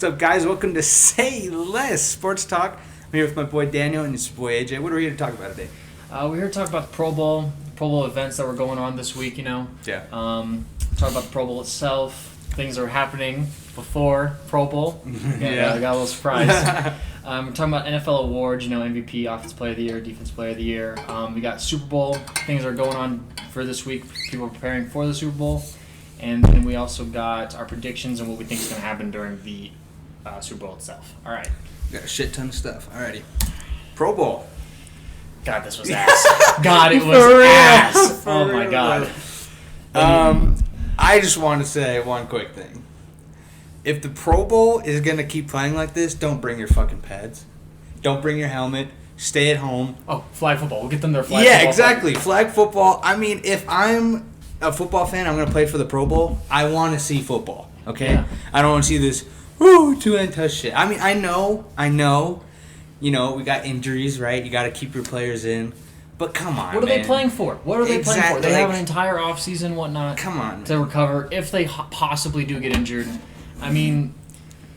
What's up, guys? Welcome to Say Less Sports Talk. I'm here with my boy Daniel and his boy AJ. What are we here to talk about today? We're here to talk about the Pro Bowl events that were going on this week, Yeah. Talk about the Pro Bowl itself, things that were happening before Pro Bowl. I got a little surprise. We're talking about NFL awards, MVP, Offensive Player of the Year, Defensive Player of the Year. We got Super Bowl, things that are going on for this week, people are preparing for the Super Bowl. And then we also got our predictions and what we think is going to happen during the Super Bowl itself. All right. Got a shit ton of stuff. Alrighty. Pro Bowl. God, this was ass. God, it was ass. Oh, my God. I just want to say one quick thing. If the Pro Bowl is going to keep playing like this, don't bring your fucking pads. Don't bring your helmet. Stay at home. Oh, flag football. We'll get them their flag football. Yeah, exactly. Flag football. I mean, if I'm a football fan, I'm going to play for the Pro Bowl. I want to see football, okay? Yeah. I don't want to see this, two untouched shit. I mean, I know, we got injuries, right? You got to keep your players in. But come on, What are they playing for? Playing for? They have an entire offseason, whatnot. Come on. To recover if they possibly do get injured. I mean,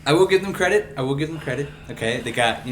I will give them credit. Okay, they got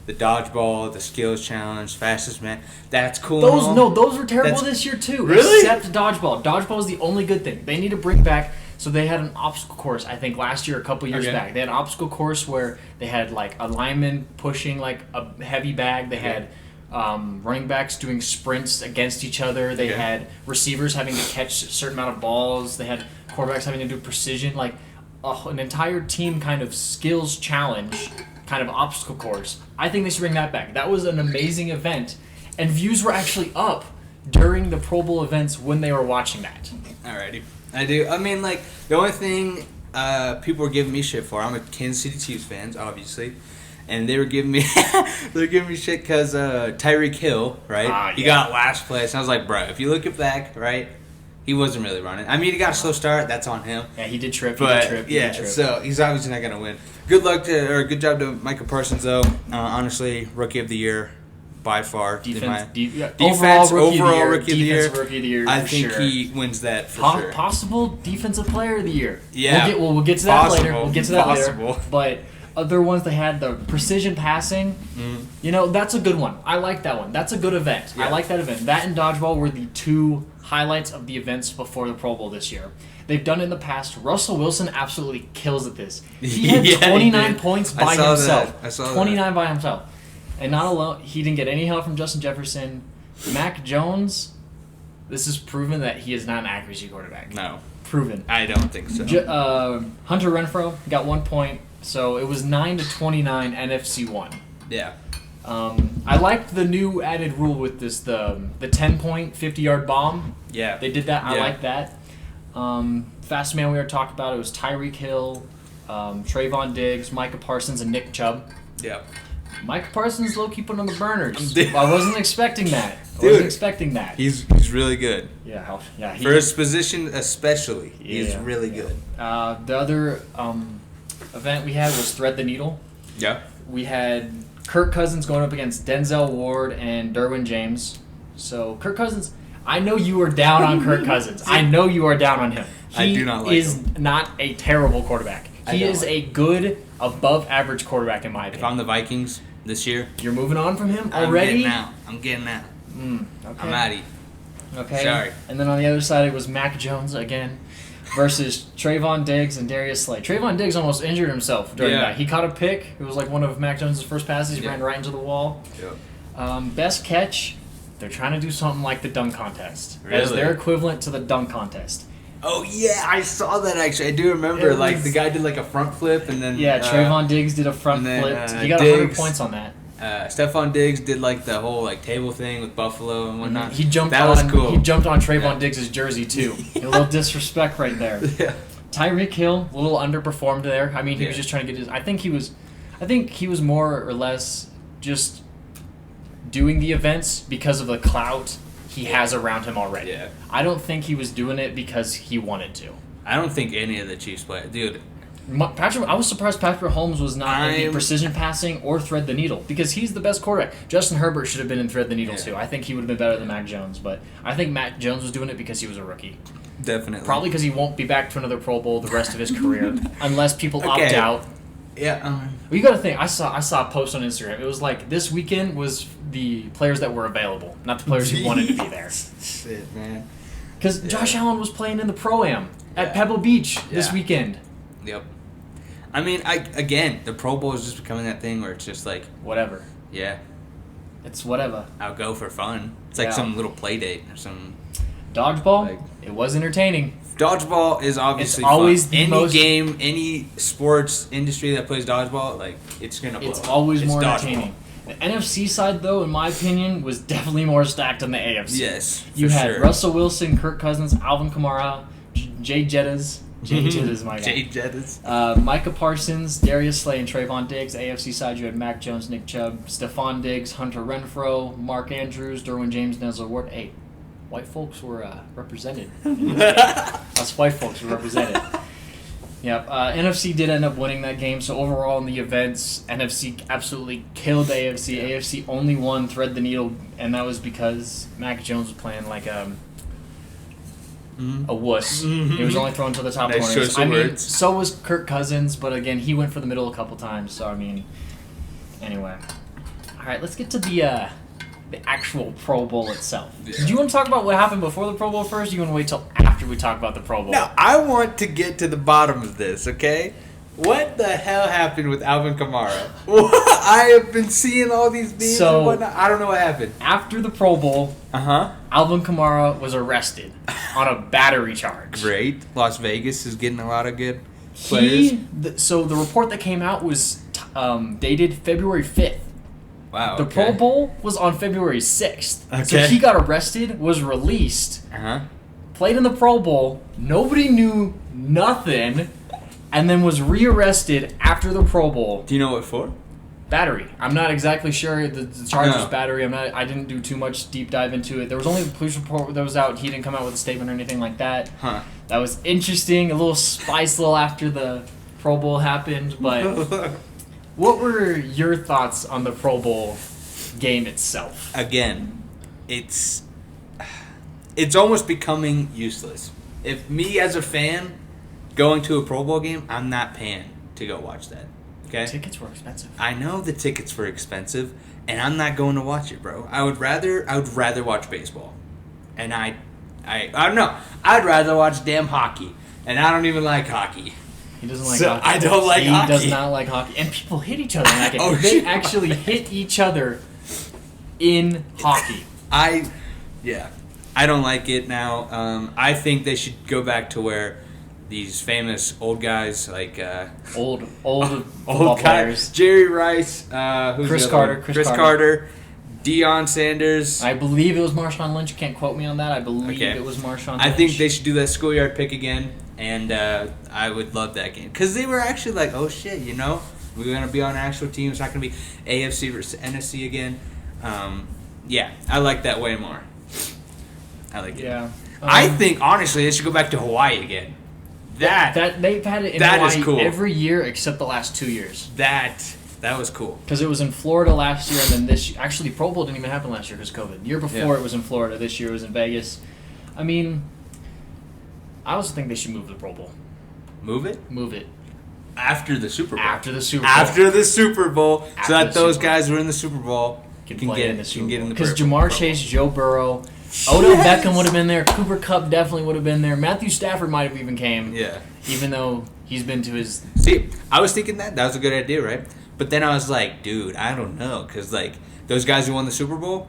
the dodgeball, the skills challenge, fastest man. That's cool. Those were terrible this year too. Really? Except dodgeball. Dodgeball is the only good thing. They need to bring back. So they had an obstacle course, I think, last year, a couple years back. They had an obstacle course where they had like a lineman pushing like a heavy bag. They had running backs doing sprints against each other. They had receivers having to catch a certain amount of balls. They had quarterbacks having to do precision, like an entire team kind of skills challenge, kind of obstacle course. I think they should bring that back. That was an amazing event, and views were actually up during the Pro Bowl events when they were watching that. Alrighty. I do. I mean, like, the only thing people were giving me shit for, I'm a Kansas City Chiefs fan, obviously, and they were giving me shit because Tyreek Hill, right? He got last place. And I was like, bro, if you look it back, right, he wasn't really running. I mean, he got a slow start. That's on him. Yeah, he did trip. So he's obviously not going to win. Good job to Micah Parsons, though. Honestly, Rookie of the Year. By far, overall rookie of the year. I think he wins that for sure. Possible defensive player of the year. Yeah, we'll get to that later. But other ones that had the precision passing, that's a good one. I like that one. That's a good event. Yeah. I like that event. That and dodgeball were the two highlights of the events before the Pro Bowl this year. They've done it in the past. Russell Wilson absolutely kills at this. He had 29 points by himself. I saw 29 by himself. And not alone, he didn't get any help from Justin Jefferson. Mac Jones, this is proven that he is not an accuracy quarterback. No. Proven. I don't think so. Hunter Renfrow got 1 point, so it was 9-29 NFC 1. Yeah. I liked the new added rule with this, the 10-point, 50-yard bomb. Yeah. They did that. I like that. Fast man we were talking about, it was Tyreek Hill, Trayvon Diggs, Micah Parsons, and Nick Chubb. Yeah. Mike Parsons low-key put on the burners. I wasn't expecting that. He's really good. Yeah. For his position especially, he's really good. The other event we had was Thread the Needle. Yeah. We had Kirk Cousins going up against Denzel Ward and Derwin James. So Kirk Cousins, I know you are down on Kirk Cousins. I know you are down on him. I do not like him. He is not a terrible quarterback. He is a good, above-average quarterback in my opinion. If I'm the Vikings this year, you're moving on from him already? I'm getting out. Okay. I'm out of here. Okay. Sorry. And then on the other side, it was Mac Jones again versus Trayvon Diggs and Darius Slay. Trayvon Diggs almost injured himself during that. He caught a pick. It was like one of Mac Jones' first passes. He ran right into the wall. Yep. Best catch, they're trying to do something like the dunk contest. Really? As their equivalent to the dunk contest. Oh, yeah, I saw that, actually. I do remember, the guy did, a front flip, and then... Yeah, Trayvon Diggs did a front flip. He got 100 points on that. Stephon Diggs did, the whole, table thing with Buffalo and whatnot. He jumped was cool. He jumped on Trayvon Diggs' jersey, too. A little disrespect right there. Yeah. Tyreek Hill, a little underperformed there. I mean, he was just trying to get his... I think he was more or less just doing the events because of the clout he has around him already. Yeah. I don't think he was doing it because he wanted to. I don't think any of the Chiefs played. Dude. I was surprised Patrick Mahomes was not in the precision passing or thread the needle because he's the best quarterback. Justin Herbert should have been in thread the needle too. I think he would have been better than Mac Jones, but I think Mac Jones was doing it because he was a rookie. Definitely. Probably because he won't be back to another Pro Bowl the rest of his career unless people opt out. Yeah. Well, you got to think. I saw a post on Instagram. It was like this weekend was the players that were available, not the players who wanted to be there. Shit, man. Because Josh Allen was playing in the Pro-Am at Pebble Beach this weekend. Yep. I mean, again, the Pro Bowl is just becoming that thing where it's just like whatever. Yeah. It's whatever. I'll go for fun. It's like some little play date or some. Dodgeball. Like, it was entertaining. Dodgeball is obviously it's always fun. Any sports industry that plays dodgeball, like it's gonna blow. It's always more dodgeball. entertaining. The NFC side, though, in my opinion, was definitely more stacked than the AFC. Yes, you had Russell Wilson, Kirk Cousins, Alvin Kamara, Jay Jettas. Jay Jettas, my guy. Jay Jettas. Micah Parsons, Darius Slay, and Trayvon Diggs. AFC side, you had Mac Jones, Nick Chubb, Stephon Diggs, Hunter Renfrow, Mark Andrews, Derwin James, Denzel Ward. Hey, white folks were represented. Us white folks were represented. Yep. NFC did end up winning that game. So overall in the events, NFC absolutely killed the AFC. Yeah. AFC only won, thread the needle, and that was because Mac Jones was playing like a wuss. He was only throwing to the top corners. I mean, so was Kirk Cousins, but again, he went for the middle a couple times. So I mean, anyway. All right, let's get to the actual Pro Bowl itself. Yeah. Do you want to talk about what happened before the Pro Bowl first, or you want to wait till after we talk about the Pro Bowl? No, I want to get to the bottom of this, okay? What the hell happened with Alvin Kamara? I have been seeing all these memes and whatnot. I don't know what happened. After the Pro Bowl, Alvin Kamara was arrested on a battery charge. Great. Las Vegas is getting a lot of good players. So the report that came out was dated February 5th. Wow, the Pro Bowl was on February 6th. Okay. So he got arrested, was released, played in the Pro Bowl, nobody knew nothing, and then was rearrested after the Pro Bowl. Do you know what for? Battery. I'm not exactly sure. The charge was battery. I didn't do too much deep dive into it. There was only a police report that was out. He didn't come out with a statement or anything like that. That was interesting. A little spice after the Pro Bowl happened, but... What were your thoughts on the Pro Bowl game itself? Again, it's almost becoming useless. If me as a fan going to a Pro Bowl game, I'm not paying to go watch that. Okay? Tickets were expensive. I know the tickets were expensive, and I'm not going to watch it, bro. I would rather watch baseball. And I don't know. I'd rather watch damn hockey, and I don't even like hockey. He doesn't like hockey. I don't like hockey. He does not like hockey. And people hit each other in that game. They actually hit each other in hockey. I don't like it now. I think they should go back to where these famous old guys like old football players. Jerry Rice, Chris Carter, Deion Sanders. I believe it was Marshawn Lynch. You can't quote me on that. I believe it was Marshawn Lynch. I think they should do that schoolyard pick again. And I would love that game. Because they were actually like, oh shit, we're going to be on actual teams. It's not going to be AFC versus NFC again. I like that way more. I like it. Yeah. I think, honestly, they should go back to Hawaii again. That they've had it in that Hawaii is cool. every year except the last 2 years. That was cool. Because it was in Florida last year, and then this year. Actually, Pro Bowl didn't even happen last year because COVID. The year before it was in Florida. This year it was in Vegas. I mean... I also think they should move the Pro Bowl. Move it? Move it. After the Super Bowl. After the Super Bowl. After the Super Bowl. So that those guys who are in the Super Bowl can play in the Super Bowl. Because Jamar Chase, Joe Burrow, Odell Beckham would have been there. Cooper Kupp definitely would have been there. Matthew Stafford might have even came. Yeah. Even though he's been to his... See, I was thinking that was a good idea, right? But then I was like, dude, I don't know. Because, those guys who won the Super Bowl...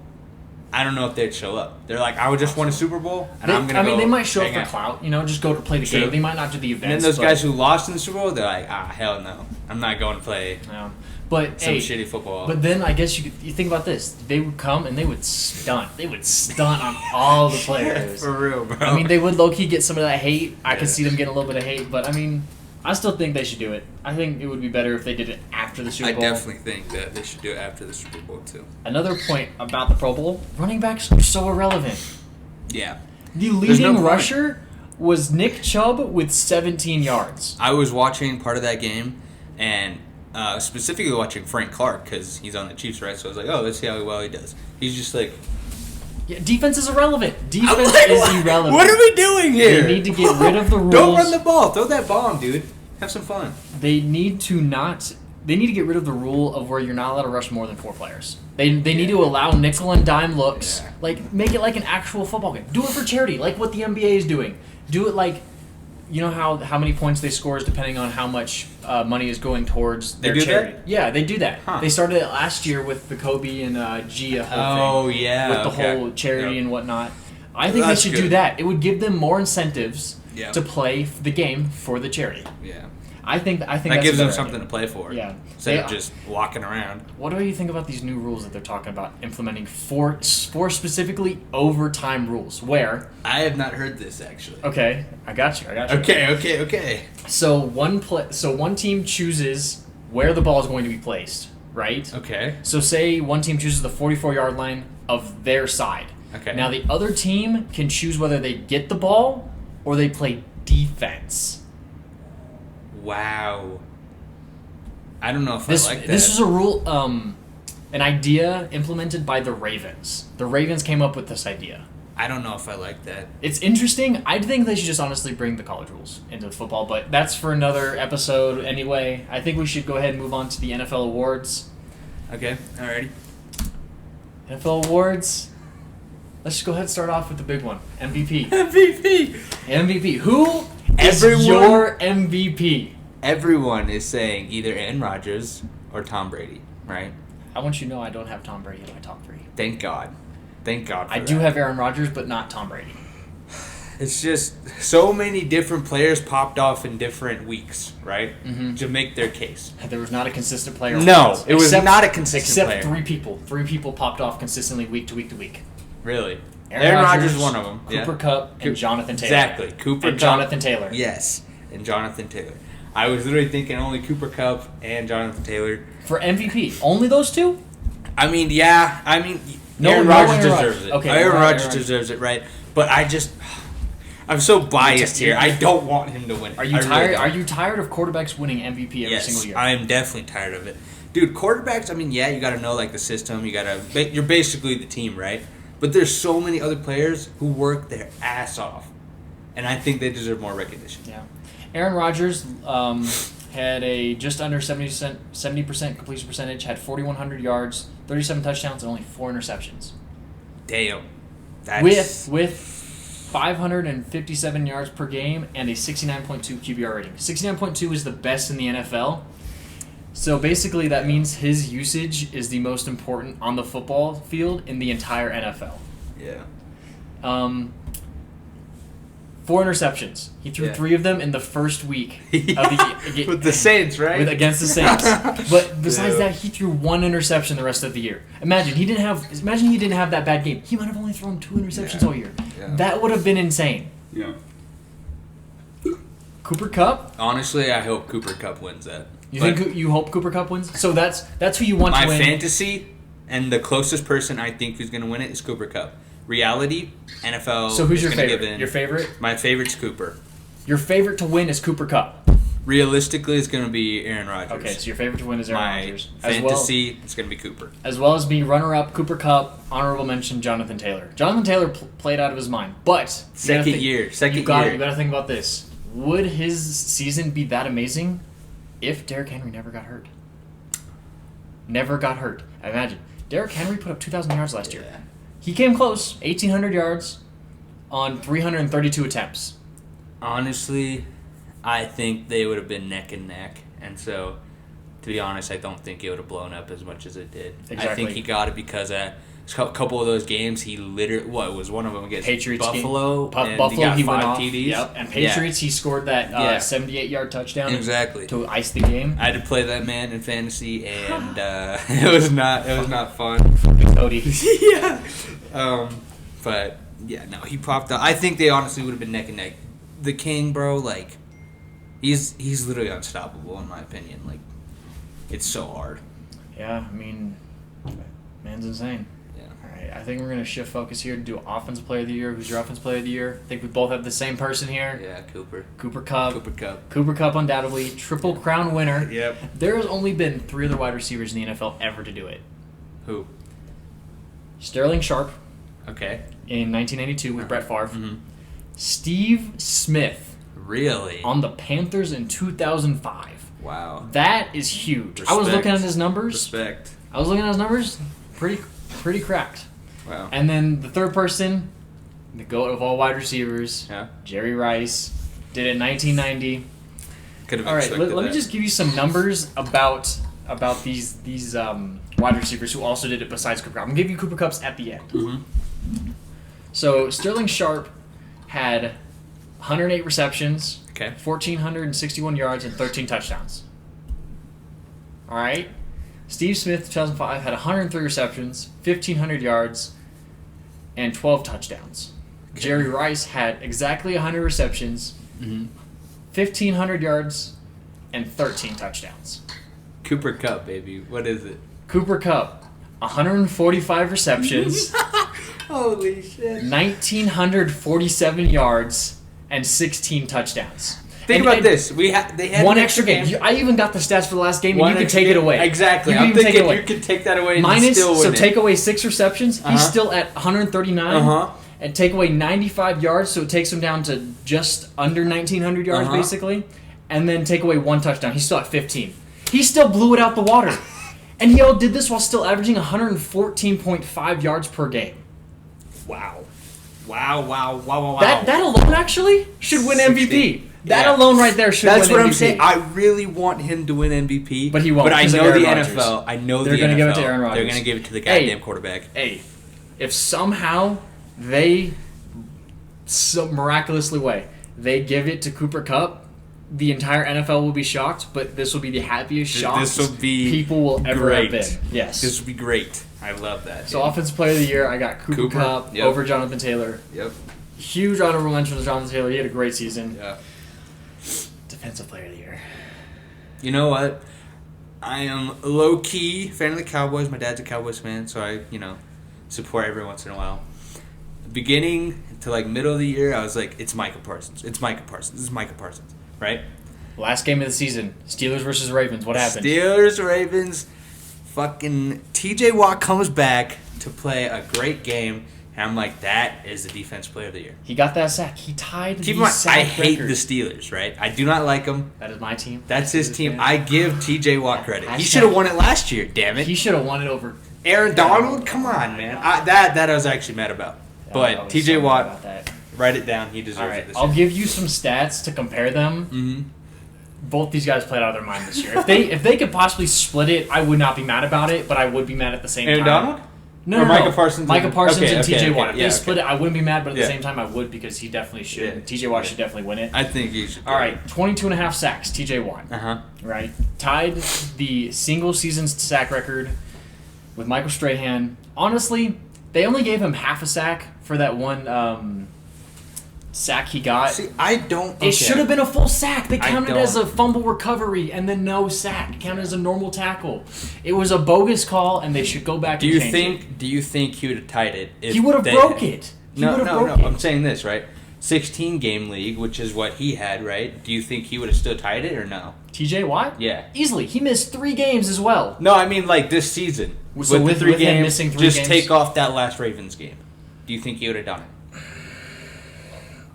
I don't know if they'd show up. They're like, I would just won a Super Bowl, and I'm going to go. They might show up for clout, just go to play the game. They might not do the events. And then those guys who lost in the Super Bowl, they're like, hell no. I'm not going to play some shitty football. But then I guess you think about this. They would come and they would stunt. They would stunt on all the players. For real, bro. I mean, they would low-key get some of that hate. I could see them getting a little bit of hate, but I mean... I still think they should do it. I think it would be better if they did it after the Super Bowl. I definitely think that they should do it after the Super Bowl, too. Another point about the Pro Bowl, running backs are so irrelevant. Yeah. The leading rusher was Nick Chubb with 17 yards. I was watching part of that game, and specifically watching Frank Clark, because he's on the Chiefs, right? So I was like, let's see how well he does. He's just like... Yeah, defense is irrelevant. Defense is irrelevant. What are we doing here? They need to get rid of the rules. Don't run the ball. Throw that bomb, dude. Have some fun. They need to not they need to get rid of the rule of where you're not allowed to rush more than 4 players. They need to allow nickel and dime looks. Yeah. Like, make it like an actual football game. Do it for charity, like what the NBA is doing. Do it like, you know how many points they score is depending on how much money is going towards their charity. That? Yeah, they do that. Huh. They started it last year with the Kobe and Gia whole thing. Yeah. With the whole charity and whatnot. I think they should do that. It would give them more incentives to play the game for the charity. Yeah. I think that gives them something to play for. Yeah. Instead of just walking around. What do you think about these new rules that they're talking about implementing for specifically overtime rules? Where I have not heard this actually. Okay, I got you. Okay. So one team chooses where the ball is going to be placed, right? Okay. So say one team chooses the 44-yard line of their side. Okay. Now the other team can choose whether they get the ball or they play defense. Wow. I don't know if I like that. This is a rule, an idea implemented by the Ravens. The Ravens came up with this idea. I don't know if I like that. It's interesting. I think they should just honestly bring the college rules into football, but that's for another episode anyway. I think we should go ahead and move on to the NFL awards. Okay, alrighty. NFL awards. Let's just go ahead and start off with the big one. MVP. MVP. Who is your MVP? Everyone is saying either Aaron Rodgers or Tom Brady, right? I want you to know I don't have Tom Brady in my top 3. Thank God. Thank God for I that. do have Aaron Rodgers, but not Tom Brady. It's just so many different players popped off in different weeks, right? Mm-hmm. To make their case. There was not a consistent player. No, it was not a consistent player. Except 3 people. 3 people popped off consistently week to week to week. Really? Aaron Rodgers is one of them. Cooper Kupp and Jonathan Taylor. Exactly. Cooper and Jonathan Taylor. Yes, and Jonathan Taylor. I was literally thinking only Cooper Kupp and Jonathan Taylor. For MVP? Only those 2? I mean, yeah. I mean, Aaron Rodgers deserves it. Okay, Aaron Rodgers deserves it, right? But I'm so biased here. I don't want him to win it. Are you tired? Really, are you tired of quarterbacks winning MVP every single year? I am definitely tired of it, dude. Quarterbacks. I mean, yeah, you got to know like the system. You're basically the team, right? But there's so many other players who work their ass off, and I think they deserve more recognition. Yeah, Aaron Rodgers had a just under 70% completion percentage, had 4,100 yards, 37 touchdowns, and only 4 interceptions. Damn. With 557 yards per game and a 69.2 QBR rating. 69.2 is the best in the NFL. So basically that means his usage is the most important on the football field in the entire NFL. Yeah. 4 interceptions. He threw 3 of them in the first week of with the Saints, right? Against the Saints. But besides that, he threw 1 interception the rest of the year. Imagine he didn't have that bad game. He might have only thrown 2 interceptions all year. Yeah. That would have been insane. Yeah. Cooper Kupp? Honestly, I hope Cooper Kupp wins that. You hope Cooper Kupp wins? So that's who you want to win. My fantasy and the closest person I think who's going to win it is Cooper Kupp. Reality, NFL. So who's your favorite? Your favorite? My favorite's Cooper. Your favorite to win is Cooper Kupp. Realistically, it's going to be Aaron Rodgers. Okay, so your favorite to win is Aaron Rodgers. Fantasy, it's going to be Cooper. As well as be runner-up Cooper Kupp, honorable mention Jonathan Taylor. Jonathan Taylor played out of his mind, but second year. You got to think about this. Would his season be that amazing if Derrick Henry never got hurt? Never got hurt. Imagine. Derrick Henry put up 2,000 yards last year. He came close, 1,800 yards on 332 attempts. Honestly, I think they would have been neck and neck. And so, to be honest, I don't think it would have blown up as much as it did. Exactly. I think he got it because a couple of those games, he literally, was one of them against Patriots Buffalo? Buffalo, he went off. TDs. Yep. And Patriots, he scored that 78-yard touchdown. Exactly. To ice the game. I had to play that man in fantasy, and it was not fun. Cody. Yeah. But yeah, no, he popped up. I think they honestly would have been neck and neck. The King, bro, like, he's literally unstoppable in my opinion. Like, it's so hard. Yeah, I mean, man's insane. Yeah. All right, I think we're gonna shift focus here to do Offensive Player of the Year. Who's your Offensive Player of the Year? I think we both have the same person here. Yeah, Cooper Kupp. Cooper Kupp, undoubtedly Triple Crown winner. Yep. There has only been 3 other wide receivers in the NFL ever to do it. Who? Sterling Sharp. Okay. In 1992 with Brett Favre. Mm-hmm. Steve Smith. Really? On the Panthers in 2005. Wow. That is huge. Respect. I was looking at his numbers. Respect. I was looking at his numbers. Pretty cracked. Wow. And then the third person, the GOAT of all wide receivers, Yeah. Jerry Rice, did it in 1990. Could have All right, expected let me that. just give you some numbers about these wide receivers who also did it besides Cooper Kupp. I'm going to give you Cooper Kupp's at the end. Mm-hmm. So Sterling Sharp had 108 receptions, Okay. 1,461 yards, and 13 touchdowns. All right? Steve Smith, 2005, had 103 receptions, 1,500 yards, and 12 touchdowns. Okay. Jerry Rice had exactly 100 receptions, 1,500 yards, and 13 touchdowns. Cooper Kupp, baby. What is it? Cooper Kupp, 145 receptions, Holy shit. 1,947 yards, and 16 touchdowns. Think about this. They had one extra game. I even got the stats for the last game, and you can take it away. Exactly. You can I'm even take it thinking away. you could take that away and Minus, still win so it. take away 6 receptions, Uh-huh. he's still at 139. Uh-huh. And take away 95 yards, so it takes him down to just under 1,900 yards, Uh-huh. basically. And then take away 1 touchdown. He's still at 15. He still blew it out the water. And he all did this while still averaging 114.5 yards per game. Wow. Wow. That alone, actually, should win 60. MVP. That Yeah. alone right there should That's win MVP. what I'm saying. I really want him to win MVP. But he won't, But I because of know Aaron the Rodgers. NFL. I know They're the gonna NFL. give it to Aaron Rodgers. They're going to give it to the Hey. goddamn quarterback. Hey, if somehow they, so miraculously way, they give it to Cooper Kupp, the entire NFL will be shocked, but this will be the happiest shock This will be people will ever great. have been. Yes. This would be great. I love that. So Offensive Player of the Year, I got Cooper Kupp Yep. over Jonathan Taylor. Yep. Huge honorable mention to Jonathan Taylor. He had a great season. Yeah. Defensive Player of the Year. You know what? I am low-key fan of the Cowboys. My dad's a Cowboys fan, so I, support every once in a while. Beginning to, middle of the year, I was like, it's Micah Parsons. It's Micah Parsons. This is Micah Parsons, right? Last game of the season, Steelers versus Ravens. What happened? Steelers, Ravens. Fucking TJ Watt comes back to play a great game, and I'm like, that is the Defense Player of the Year. He got that sack. He tied Keep in the mind, sack I hate record. the Steelers, right? I do not like them. That is my team. That's his team. I give TJ Watt credit. He Hashtag- should have won it last year, damn it. He should have won it over. Aaron Donald? Come on, man. That I was actually mad about. I But was TJ so mad Watt, about that. write it down. He deserves All it right, this I'll year. give you some stats to compare them. Mm-hmm. Both these guys played out of their mind this year. If they could possibly split it, I would not be mad about it, but I would be mad at the same Aaron time. Donald? No, Or no, Micah no. Parsons Micah and- Parsons okay, and okay, TJ okay, Watt. If yeah, they split it, I wouldn't be mad, but at the Yeah. same time, I would because he definitely should. Yeah, TJ Watt yeah. should definitely win it. I think he should. All right, 22 and a half sacks, TJ Watt. Uh-huh. Right? Tied the single season sack record with Michael Strahan. Honestly, they only gave him half a sack for that one sack he got. See, I don't... It should have been a full sack. They I counted don't- as a fumble recovery and then no sack. It counted as a normal tackle. It was a bogus call, and they should go back Do and you change think? it. Do you think he would have tied it? If He would have they broke had- it. He No, would have no, broke no. it. I'm saying this, right? 16-game league, which is what he had, right? Do you think he would have still tied it or no? TJ Watt? Yeah. Easily. He missed 3 games as well. No, I mean this season. So with him games, missing 3 just games? take off that last Ravens game. Do you think he would have done it?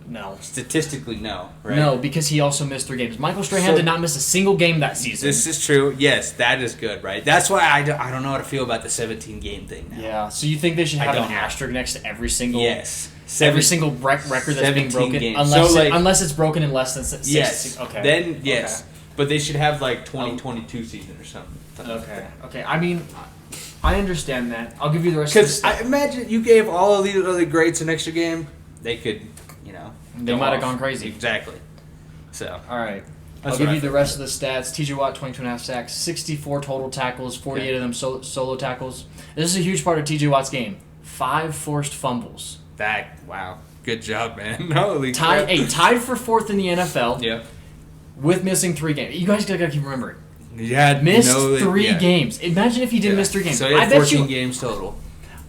No. Statistically, no. Right? No, because he also missed 3 games. Michael Strahan So- did not miss a single game that season. This is true. Yes, that is good, right? That's why I don't know how to feel about the 17-game thing now. Yeah, so you think they should I have an don't know. asterisk next to every single Yes. every single record that's being 17 broken, games. unless So, unless it's broken in less than 6. Yes. Okay. Then, yes. Okay. But they should have 2022 season or something. Okay. Okay. I mean, I understand that. I'll give you the rest of the Because I imagine you gave all of these other greats an extra game, they could, They go might have off. gonna gone crazy. Exactly. So, All right. That's I'll give what I you the think. rest of the stats. TJ Watt, 22.5 sacks, 64 total tackles, 48 of them solo tackles. This is a huge part of TJ Watt's game. 5 forced fumbles. wow. Good job, man. Holy crap. Tied for 4th in the NFL Yeah. with missing 3 games. You guys gotta keep remembering. Yeah, Missed 3 games. Imagine if he didn't miss 3 games. So he had I bet 14 you. games total.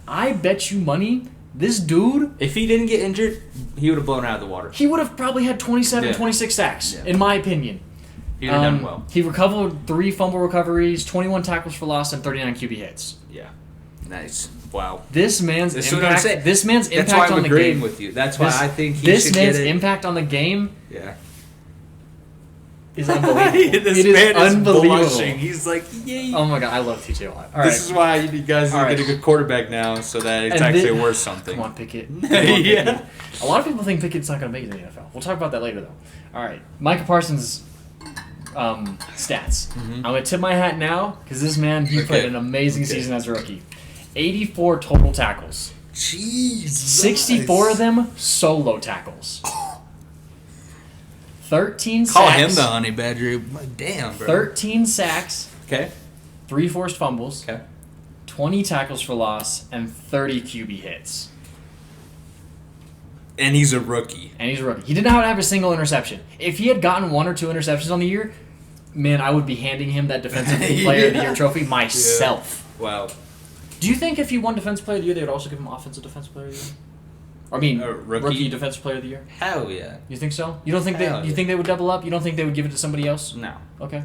I bet you money. This dude, If he didn't get injured, he would have blown out of the water. he would have probably had 27, Yeah. 26 sacks, Yeah. in my opinion. He would have done well. He recovered 3 fumble recoveries, 21 tackles for loss, and 39 QB hits. Yeah. Nice. Wow. This man's That's what I'm impact. saying. This man's That's impact why I'm on the agreeing game. with you. That's why I think he this should man's get it. impact on the game. Yeah. is unbelievable. This it man is unbelievable. Blushing. He's like, yay. Oh my god, I love TJ Watt. All This is why you guys All get a good quarterback now, so that it's actually worth something. Come on, Pickett. Yeah. A lot of people think Pickett's not going to make it in the NFL. We'll talk about that later, though. All right, Micah Parsons' stats. Mm-hmm. I'm going to tip my hat now because this man, he played an amazing season as a rookie. 84 total tackles. Jeez. 64 of them solo tackles. 13 sacks. Call him the honey badger. Damn, bro. 13 sacks. Okay. 3 forced fumbles. Okay. 20 tackles for loss and 30 QB hits. And he's a rookie. He did not have a single interception. If he had gotten 1 or 2 interceptions on the year, man, I would be handing him that Defensive Player of the Year trophy myself. Yeah. Wow. Do you think if he won Defensive Player of the Year, they would also give him Offensive Defensive Player of the Year? I mean, rookie Defensive Player of the Year? Hell yeah. You think so? You don't think you think they would double up? You don't think they would give it to somebody else? No. Okay.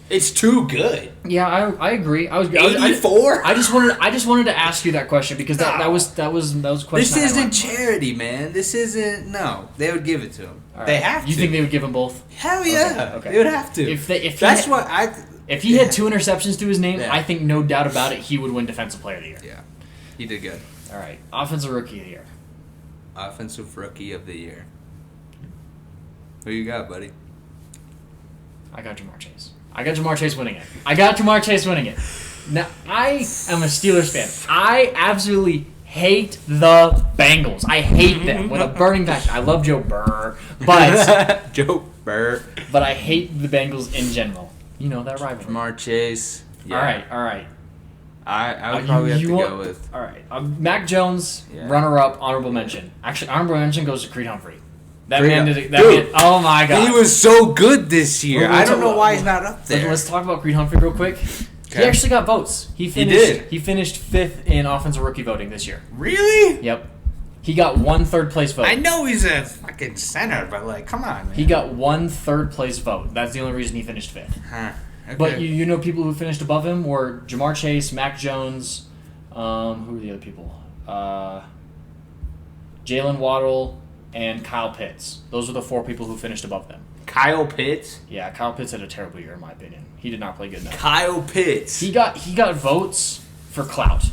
It's too good. Yeah, I agree. 84? I just wanted to ask you that question because that was a question. This isn't charity, man. This isn't. No, they would give it to him. Right. They have to. You think they would give him both? Hell yeah. Okay. They would have to. If he had 2 interceptions to his name, I think no doubt about it, he would win Defensive Player of the Year. Yeah, he did good. All right, Offensive Rookie of the Year. Offensive Rookie of the Year. Who you got, buddy? I got Jamar Chase. I got Jamar Chase winning it. Now, I am a Steelers fan. I absolutely hate the Bengals. I hate them with a burning passion. I love Joe Burr, but but I hate the Bengals in general. You know that rivalry. Jamar Chase. Yeah. All right. I would probably have to go with. All right, Mac Jones, runner-up, honorable mention. Actually, honorable mention goes to Creed Humphrey. That man did it. Oh my god, he was so good this year. I don't know why he's not up there. Let's talk about Creed Humphrey real quick. Okay. He actually got votes. He finished 5th in offensive rookie voting this year. Really? Yep. He got 1 third-place vote. I know he's a fucking center, but like, come on, man. He got 1 third-place vote. That's the only reason he finished 5th. Huh. Okay. But you know people who finished above him were Jamar Chase, Mac Jones, who were the other people? Jalen Waddle, and Kyle Pitts. Those were the 4 people who finished above them. Kyle Pitts? Yeah, Kyle Pitts had a terrible year in my opinion. He did not play good enough. Kyle Pitts. He got votes for clout.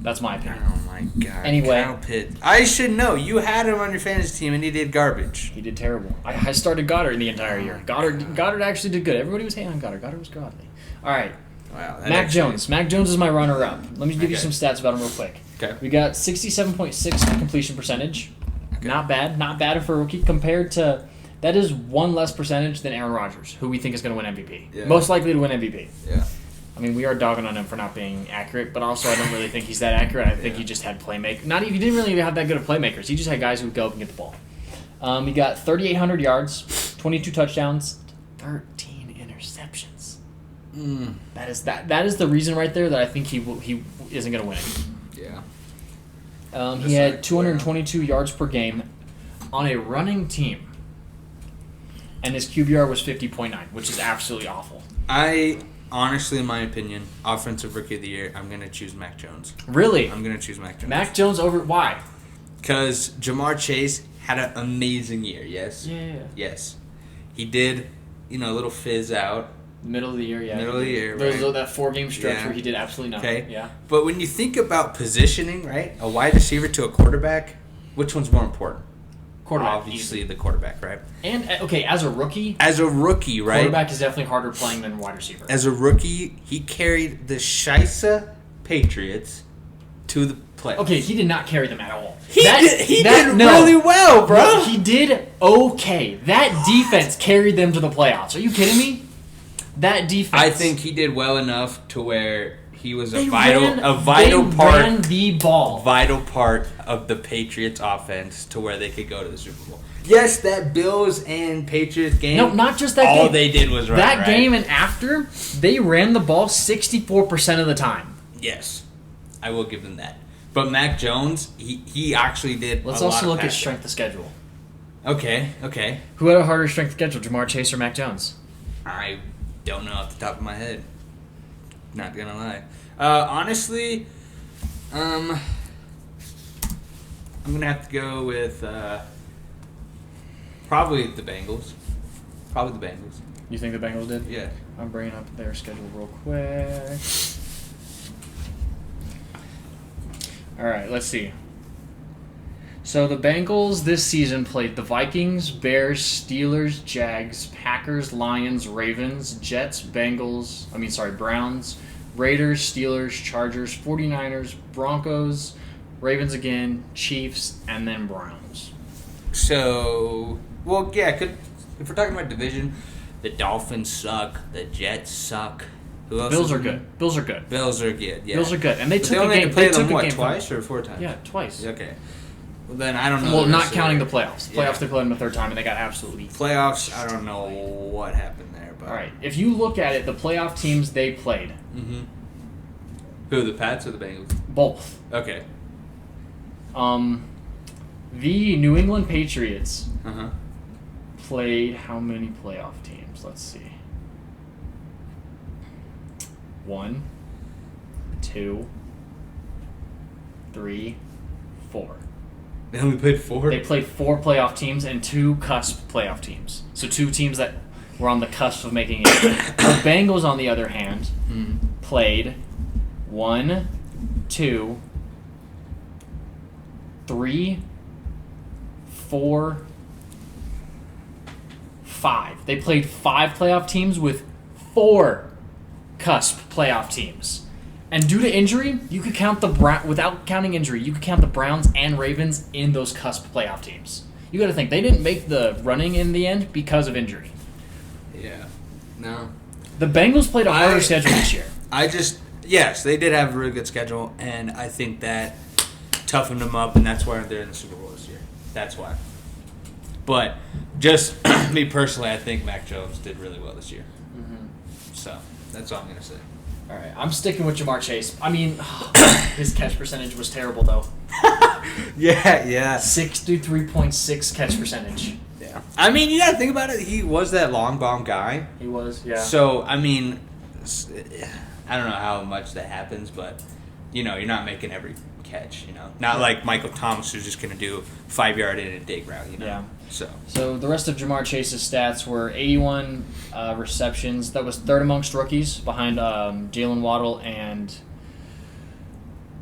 That's my opinion. Oh my god. Anyway, Kyle Pitts. I should know. You had him on your fantasy team and he did garbage. He did terrible. I started Goddard the entire year. Goddard actually did good. Everybody was hating on Goddard. Goddard was godly. All right. Wow. Mac Jones. Mac Jones is my runner-up. Let me give you some stats about him real quick. Okay. We got 67.6 completion percentage. Okay. Not bad for a rookie compared to. That is 1 less percentage than Aaron Rodgers, who we think is going to win MVP. Yeah. Most likely to win MVP. Yeah. I mean, we are dogging on him for not being accurate, but also I don't really think he's that accurate. I think he just had playmakers. He didn't really have that good of playmakers. He just had guys who would go up and get the ball. He got 3,800 yards, 22 touchdowns, 13 interceptions. That is the reason right there that I think he isn't going to win it. Yeah. He had 222 yards per game on a running team, and his QBR was 50.9, which is absolutely awful. Honestly, in my opinion, Offensive Rookie of the Year, I'm going to choose Mac Jones. Really? I'm going to choose Mac Jones. Mac Jones over... Why? Because Jamar Chase had an amazing year, yes? Yeah. Yes. He did, a little fizz out. Middle of the year, yeah. Middle of the year, There right? was that 4-game stretch where he did absolutely nothing. Okay. Yeah. But when you think about positioning, right, a wide receiver to a quarterback, which one's more important? Quarterback. Obviously, the quarterback, right? And, as a rookie... right? Quarterback is definitely harder playing than wide receiver. As a rookie, he carried the Scheisse Patriots to the playoffs. Okay, he did not carry them at all. He did really well, bro. No, he did okay. That defense carried them to the playoffs. Are you kidding me? That defense... I think he did well enough to where... He was They ran the ball. Vital part of the Patriots offense to where they could go to the Super Bowl. Yes, that Bills and Patriots game. No, not just that game. All they did was run. That game and after, they ran the ball 64% of the time. Yes. I will give them that. But Mac Jones, he actually did Let's a lot also of look at passing. strength of schedule. Okay. Who had a harder strength of schedule, Jamar Chase or Mac Jones? I don't know off the top of my head. Not gonna lie. Honestly, I'm gonna have to go with probably the Bengals. You think the Bengals did? Yeah. I'm bringing up their schedule real quick. All right, let's see. So the Bengals this season played the Vikings, Bears, Steelers, Jags, Packers, Lions, Ravens, Jets, Browns, Raiders, Steelers, Chargers, 49ers, Broncos, Ravens again, Chiefs, and then Browns. So, well, yeah, if we're talking about division, the Dolphins suck, the Jets suck. Who else? Bills are good. Bills are good. Bills are good, yeah. Bills are good. And they But took they only a game. had to play They took them, a game twice or 4 times? Yeah, twice. Okay. Well, then I don't know. Well, the not rest of counting the it. playoffs. Yeah. Playoffs, they played them a third time, and they got absolutely... Playoffs, I don't know what happened there. But. All right. If you look at it, the playoff teams they played... Mm-hmm. Who, the Pats or the Bengals? Both. Okay. The New England Patriots Uh-huh. played how many playoff teams? Let's see. 1, 2, 3, 4. They only played 4? They played 4 playoff teams and 2 cusp playoff teams. So 2 teams that were on the cusp of making it. The Bengals, on the other hand, played 1, 2, 3, 4, 5. They played 5 playoff teams with 4 cusp playoff teams. And due to injury, you could count without counting injury, you could count the Browns and Ravens in those cusp playoff teams. You got to think they didn't make the running in the end because of injury. Yeah. No. The Bengals played a harder schedule this year. Yes, they did have a really good schedule, and I think that toughened them up, and that's why they're in the Super Bowl this year. That's why. But just me personally, I think Mac Jones did really well this year. Mm-hmm. So that's all I'm going to say. All right, I'm sticking with Jamar Chase. I mean, his catch percentage was terrible, though. Yeah. 63.6 catch percentage. Yeah. I mean, you got to think about it. He was that long bomb guy. He was, yeah. So, I mean, I don't know how much that happens, but, you're not making every catch, Not like Michael Thomas, who's just going to do 5-yard in a dig route, Yeah. So the rest of Jamar Chase's stats were 81 receptions. That was third amongst rookies behind Jalen Waddle and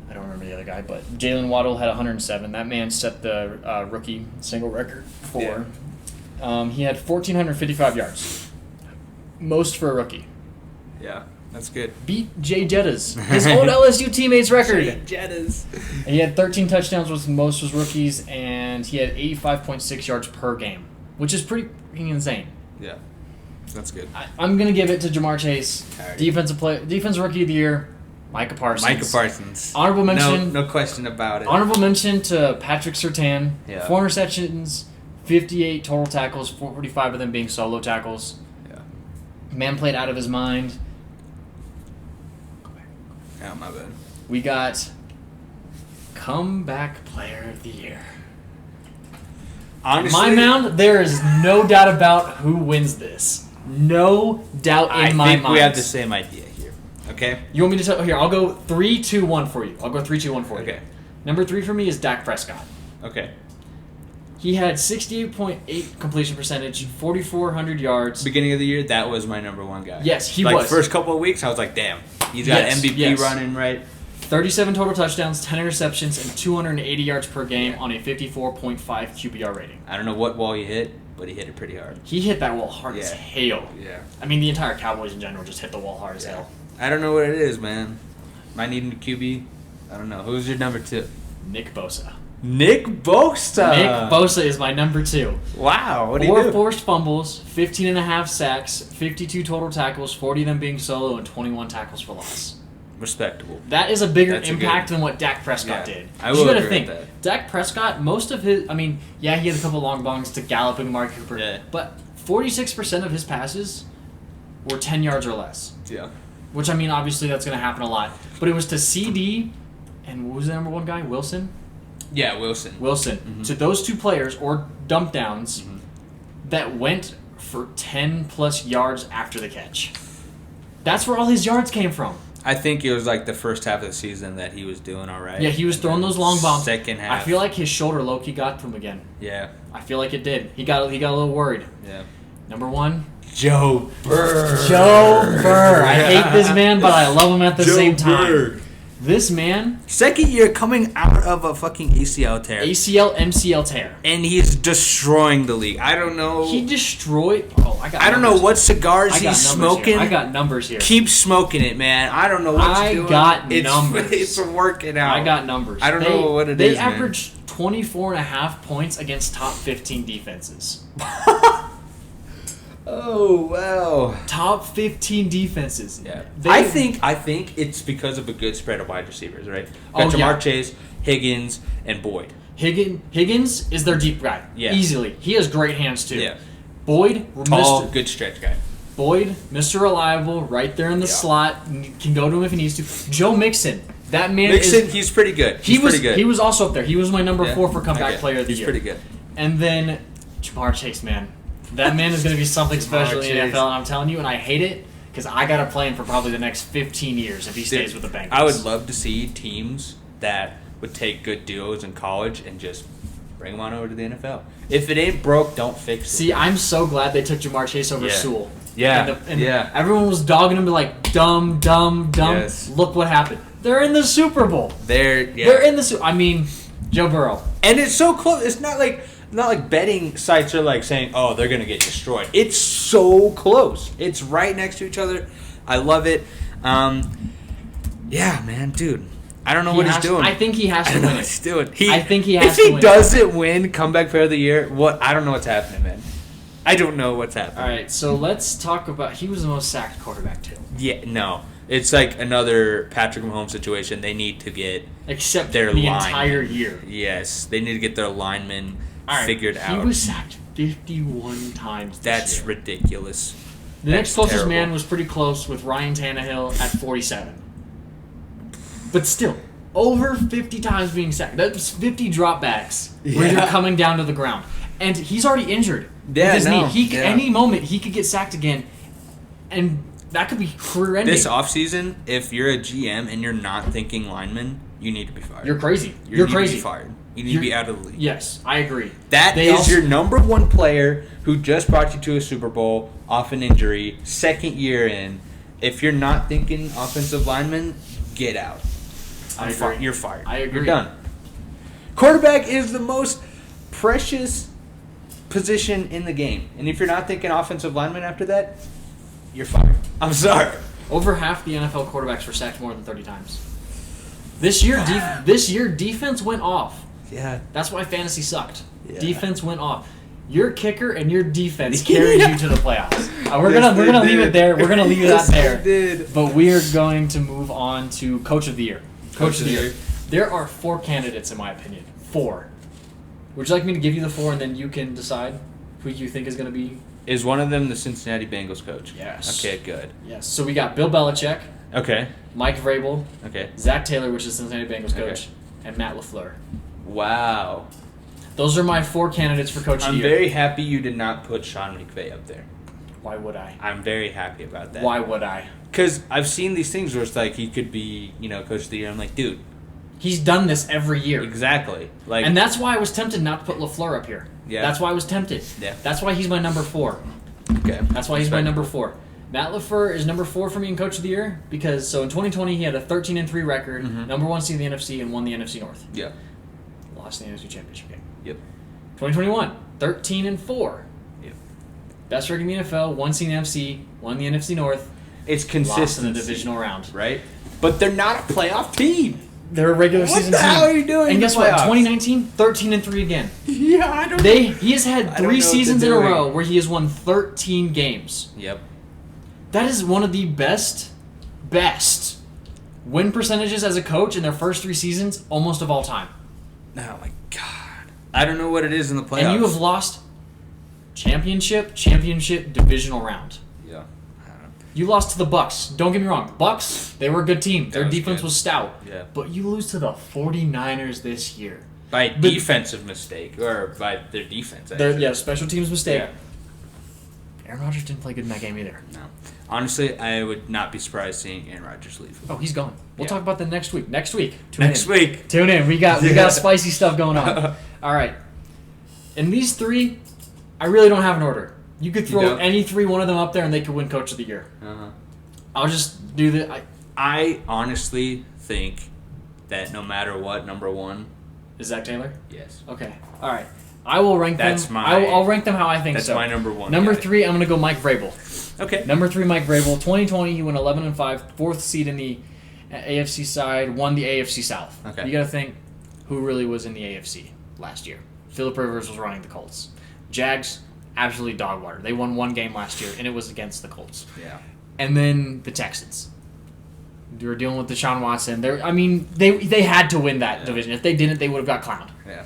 I don't remember the other guy, but Jalen Waddle had 107. That man set the rookie single record for. He had 1,455 yards, most for a rookie. Yeah, that's good. Beat Jay Jettas, his old LSU teammate's record. Jay Jettas. He had 13 touchdowns, with most was rookies, and he had 85.6 yards per game, which is pretty freaking insane. Yeah, that's good. I'm gonna give it to Jamar Chase, Right. defense rookie of the year, Micah Parsons. Honorable mention. No question about it. Honorable mention to Patrick Surtain. Yeah. 4 interceptions, 58 total tackles, 45 of them being solo tackles. Yeah. Man played out of his mind. Oh, my bad. We got comeback player of the year. Honestly, My mound, there is no doubt about who wins this. No doubt in my mind. I think we have the same idea here. Okay? You want me to tell? Here, I'll go 3, 2, 1 for you. I'll go 3, 2, 1 for you. Okay. Number 3 for me is Dak Prescott. Okay. He had 68.8 completion percentage, 4,400 yards. Beginning of the year, that was my number 1 guy. Yes, he was. was. First couple of weeks, I was like, damn. He's got MVP running, right? 37 total touchdowns, 10 interceptions, and 280 yards per game on a 54.5 QBR rating. I don't know what wall he hit, but he hit it pretty hard. He hit that wall hard as hell. Yeah. I mean, the entire Cowboys in general just hit the wall hard as hell. I don't know what it is, man. Am I needing a QB? I don't know. Who's your number 2? Nick Bosa. Nick Bosa. Nick Bosa is my number 2. Wow. What do you 4 do? forced fumbles, 15.5 sacks, 52 total tackles, 40 of them being solo, and 21 tackles for loss. Respectable. That is a bigger impact than what Dak Prescott did. I will You gotta agree think, with that. Dak Prescott, most of his, I mean, he had a couple long bongs to Gallup and Mark Cooper, but 46% of his passes were 10 yards or less. Yeah. Which, I mean, obviously that's going to happen a lot. But it was to CD, and what was the number 1 guy? Wilson? Yeah, Wilson. Mm-hmm. To those 2 players, or dump downs, that went for 10-plus yards after the catch. That's where all his yards came from. I think it was like the first half of the season that he was doing all right. Yeah, he was throwing those long bombs. Second half. I feel like his shoulder low-key got to him again. Yeah. I feel like it did. He got a little worried. Yeah. Number 1. Joe Burrow. Joe Burrow. I hate this man, but I love him at the same time. Burrow. This man... Second year coming out of a fucking ACL tear. ACL, MCL tear. And he's destroying the league. I don't know. He destroyed... Oh, I don't know what cigars he's smoking. I got numbers here. Keep smoking it, man. I don't know what you're doing. I got numbers. It's working out. I got numbers. I don't know what it is, They averaged 24.5 points against top 15 defenses. Oh, wow. Top 15 defenses. Yeah. I think it's because of a good spread of wide receivers, right? Got Jamar Chase, Higgins, and Boyd. Higgins is their deep guy. Yeah. Easily. He has great hands, too. Yeah. Boyd, tall, good stretch guy. Boyd, Mr. Reliable, right there in the slot. Can go to him if he needs to. Joe Mixon. That man he's pretty good. He's pretty good. He was also up there. He was my number 4 for comeback player of the year. He's pretty good. And then Jamar Chase, man. That man is going to be something special in the NFL, and I'm telling you, and I hate it because I got to play him for probably the next 15 years if he stays with the Bengals. I would love to see teams that would take good duos in college and just bring them on over to the NFL. If it ain't broke, don't fix it. See, I'm so glad they took Jamar Chase over Sewell. Yeah. And everyone was dogging him to like, dumb. Yes. Look what happened. They're in the Super Bowl. They're in the Super I mean, Joe Burrow. And it's so close. It's not like betting sites are like saying, oh, they're going to get destroyed. It's so close. It's right next to each other. I love it. Yeah, man, dude. I don't know what he's doing. I think he has to win it. What he's doing. I think he has to win it. If he doesn't win comeback player of the year, I don't know what's happening, man. I don't know what's happening. All right, so let's talk about... He was the most sacked quarterback, too. Yeah, no. It's like another Patrick Mahomes situation. They need to get their the entire year. Yes, they need to get their linemen figured out. He was sacked 51 times this That's year. ridiculous. The next closest man was pretty close with Ryan Tannehill at 47. But still, over 50 times being sacked. That's 50 dropbacks where you're coming down to the ground. And he's already injured with his knee. Any moment, he could get sacked again. And that could be career-ending. This offseason, if you're a GM and you're not thinking lineman, you need to be fired. You're crazy. You're crazy. To be fired. You need to be out of the league. Yes, I agree. That is your number one player who just brought you to a Super Bowl off an injury, second year in. If you're not thinking offensive lineman, get out. You're fired. I agree. You're done. Quarterback is the most precious position in the game. And if you're not thinking offensive lineman after that, you're fired. I'm sorry. Over half the NFL quarterbacks were sacked more than 30 times. This year, defense went off. Yeah. That's why fantasy sucked. Yeah. Defense went off. Your kicker and your defense carried you to the playoffs. We're gonna leave it there. We're gonna leave that there. But we are going to move on to Coach of the Year. Coach of the Year. There are 4 candidates, in my opinion. 4. Would you like me to give you the 4 and then you can decide who you think is going to be? Is one of them the Cincinnati Bengals coach? Yes. Okay, good. Yes. So we got Bill Belichick. Okay. Mike Vrabel. Okay. Zach Taylor, which is the Cincinnati Bengals coach. And Matt LaFleur. Wow. Those are my 4 candidates for Coach of the Year. I'm very happy you did not put Sean McVay up there. Why would I? I'm very happy about that. Why would I? Because I've seen these things where it's like he could be, Coach of the Year. I'm like, dude. He's done this every year. Exactly. And that's why I was tempted not to put LaFleur up here. Yeah. That's why I was tempted. Yeah. That's why he's my number 4. Okay. That's why he's my number 4. Matt LaFleur is number 4 for me in Coach of the Year because in 2020 he had a 13-3 record, number 1 seed in the NFC, and won the NFC North. Yeah. Lost the NFC Championship game. Yep. 2021, 13-4. Yep. Best record in the NFL, 1 seed in the NFC, won the NFC North. It's consistent. Lost in the divisional round. Right? But they're not a playoff team. They're a regular season team. What the hell are you doing? And guess what? 2019, 13-3 again. Yeah, I don't know. He has had 3 seasons in a row where he has won 13 games. Yep. That is one of the best win percentages as a coach in their first 3 seasons almost of all time. Oh my God. I don't know what it is in the playoffs. And you have lost championship, divisional round. Yeah. You lost to the Bucks. Don't get me wrong. Bucks, they were a good team. Their defense was stout. Yeah. But you lose to the 49ers this year. By defensive mistake. Or by their defense, special teams mistake. Yeah. Aaron Rodgers didn't play good in that game either. No. Honestly, I would not be surprised seeing Aaron Rodgers leave. Oh, he's gone. We'll talk about that next week. Tune in. We got spicy stuff going on. All right. And these 3, I really don't have an order. You could throw any one of them up there and they could win Coach of the Year. Uh-huh. I'll just do the... I honestly think that no matter what, number one... Is Zach Taylor? Yes. Okay. All right. I will rank them. I'll rank them how I think that's so. That's my number one. Number 3, I'm going to go Mike Vrabel. Okay. Number 3, Mike Vrabel. 2020, he went 11-5, fourth seed in the AFC side, won the AFC South. Okay. You got to think who really was in the AFC last year. Phillip Rivers was running the Colts. Jags, absolutely dog water. They won one game last year, and it was against the Colts. Yeah. And then the Texans. They were dealing with Deshaun Watson. They had to win that division. If they didn't, they would have got clowned. Yeah.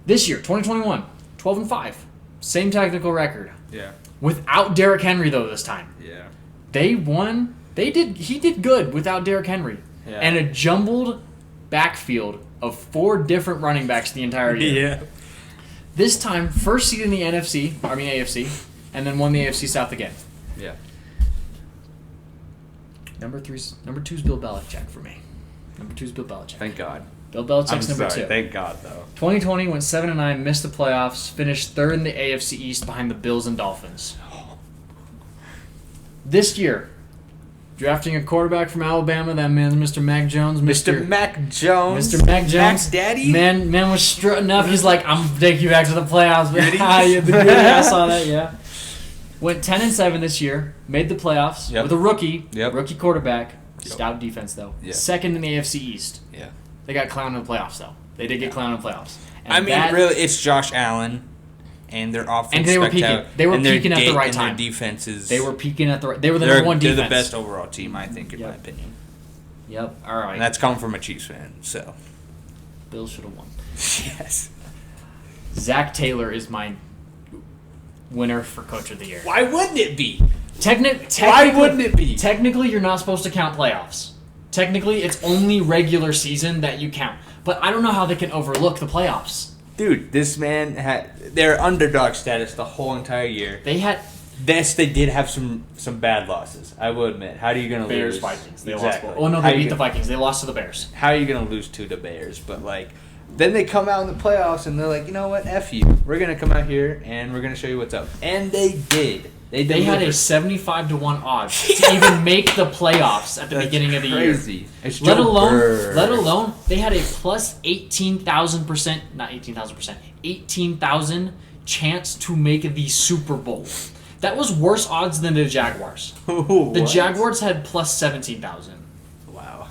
This year, 2021, 12-5. Same technical record. Yeah. Without Derrick Henry, though, this time. Yeah. They won. He did good without Derrick Henry. Yeah. And a jumbled backfield of 4 different running backs the entire year. Yeah. This time, first seed in the AFC, and then won the AFC South again. Yeah. Number 2's Bill Belichick for me. Number 2's Bill Belichick. Thank God. Bill Belichick's number 2. Thank God, though. 2020 went 7-9, missed the playoffs, finished 3rd in the AFC East behind the Bills and Dolphins. This year, drafting a quarterback from Alabama, that man's Mr. Mac Jones. Mr. Mac Jones. Mr. Mac Jones. Mac's daddy? Man was strutting up. He's like, I'm taking you back to the playoffs. I saw that, yeah. Went 10-7 this year. Made the playoffs with a rookie. Yep. Rookie quarterback. Stout defense, though. Yep. 2nd in the AFC East. Yeah. They got clowned in the playoffs, though. They did get clowned in the playoffs. And really, it's Josh Allen and their offense. And they were peaking. They were peaking at the right time. And their defenses. They were peaking at the right. They were the number one defense. They're the best overall team, I think, in my opinion. Yep. All right. And that's coming from a Chiefs fan, so. Bills should have won. Yes. Zach Taylor is my winner for Coach of the Year. Why wouldn't it be? Why wouldn't it be? Technically, you're not supposed to count playoffs. Technically, it's only regular season that you count. But I don't know how they can overlook the playoffs. Dude, this man had their underdog status the whole entire year. They did have some bad losses, I will admit. How are you going to lose? Bears, Vikings. They exactly. lost. Oh, no, they beat the Vikings. They lost to the Bears. How are you going to lose to the Bears? But, then they come out in the playoffs and they're like, you know what? F you. We're going to come out here and we're going to show you what's up. And they did. They had a 75-1 odds to even make the playoffs at the beginning of the year. It's let alone they had a plus 18,000%, not 18,000%, 18,000 chance to make the Super Bowl. That was worse odds than the Jaguars. The Jaguars had plus 17,000. Wow.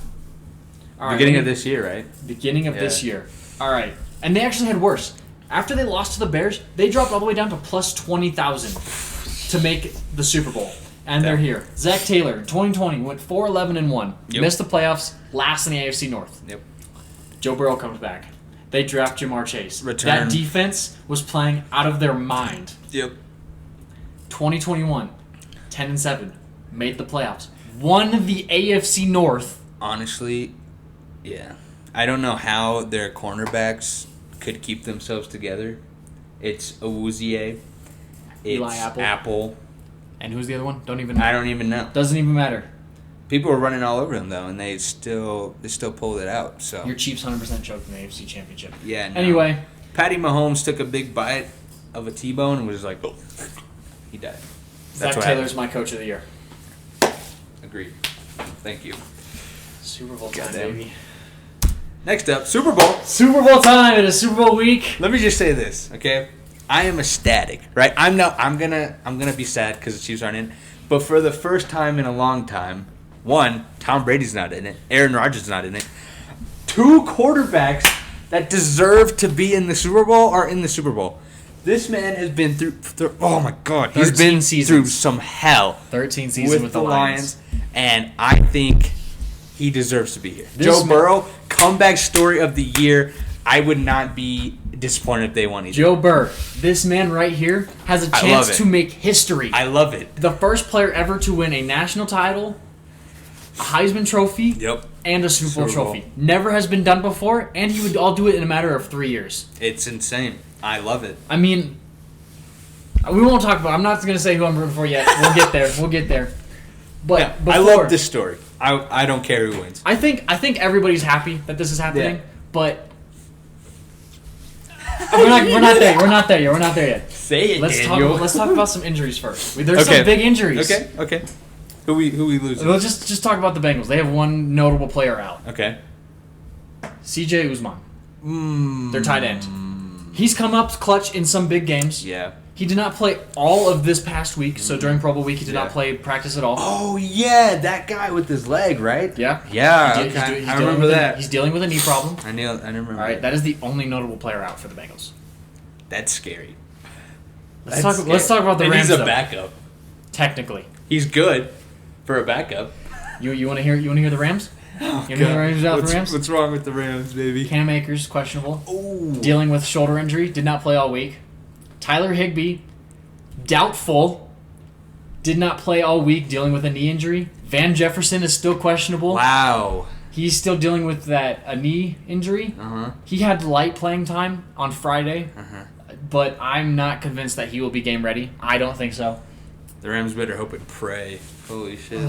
All beginning of this year, right? Beginning of this year. All right. And they actually had worse. After they lost to the Bears, they dropped all the way down to plus 20,000 to make the Super Bowl. And they're here. Zach Taylor, in 2020, went 4-11-1. Yep. Missed the playoffs, last in the AFC North. Yep. Joe Burrow comes back. They draft Jamar Chase. Return. That defense was playing out of their mind. Yep. 2021, 10-7, made the playoffs. Won the AFC North. Honestly, yeah. I don't know how their cornerbacks could keep themselves together. It's Awuzie. Eli Apple. And who's the other one? Don't even know. I don't even know. Doesn't even matter. People were running all over him, though, and they still pulled it out. So your Chiefs 100% choked in the AFC Championship. Yeah. No. Anyway. Patty Mahomes took a big bite of a T-bone and was like, oh, he died. Zach Taylor's my Coach of the Year. Agreed. Thank you. Super Bowl time, baby. Next up, Super Bowl. Super Bowl time. It is Super Bowl week. Let me just say this, okay? I am ecstatic, right? I'm gonna be sad because the Chiefs aren't in. But for the first time in a long time, one, Tom Brady's not in it. Aaron Rodgers is not in it. 2 quarterbacks that deserve to be in the Super Bowl are in the Super Bowl. This man has been through oh my God, he's been through some hell. 13 seasons with the Lions, and I think he deserves to be here. Joe Burrow, comeback story of the year. I would not be disappointed if they won either. Joe Burrow, this man right here has a chance to make history. I love it. The first player ever to win a national title, a Heisman Trophy, and a Super Bowl trophy. Never has been done before, and he would all do it in a matter of 3 years. It's insane. I love it. I mean, we won't talk about it. I'm not going to say who I'm rooting for yet. We'll get there. But I love this story. I don't care who wins. I think everybody's happy that this is happening, but We're not there. We're not there yet. We're not there yet. Say it, Let's Daniel. talk about some injuries first. There's some big injuries. Okay. Who we losing? Let's just talk about the Bengals. They have one notable player out. Okay. C.J. Uzman. Their tight end. He's come up clutch in some big games. Yeah. He did not play all of this past week, so during Pro Bowl week he did not play practice at all. Oh yeah, that guy with his leg, right? Yeah. Yeah. I remember that. He's dealing with a knee problem. I remember. All right, that is the only notable player out for the Bengals. That's scary. Let's talk about the Rams. He's a backup. Technically, he's good for a backup. You want to hear the Rams? Oh, you want to hear the Rams? What's wrong with the Rams, baby? Cam Akers questionable. Ooh. Dealing with shoulder injury, did not play all week. Tyler Higbee, doubtful, did not play all week, dealing with a knee injury. Van Jefferson is still questionable. Wow. He's still dealing with a knee injury. He had light playing time on Friday, but I'm not convinced that he will be game ready. I don't think so. The Rams better hope and pray. Holy shit.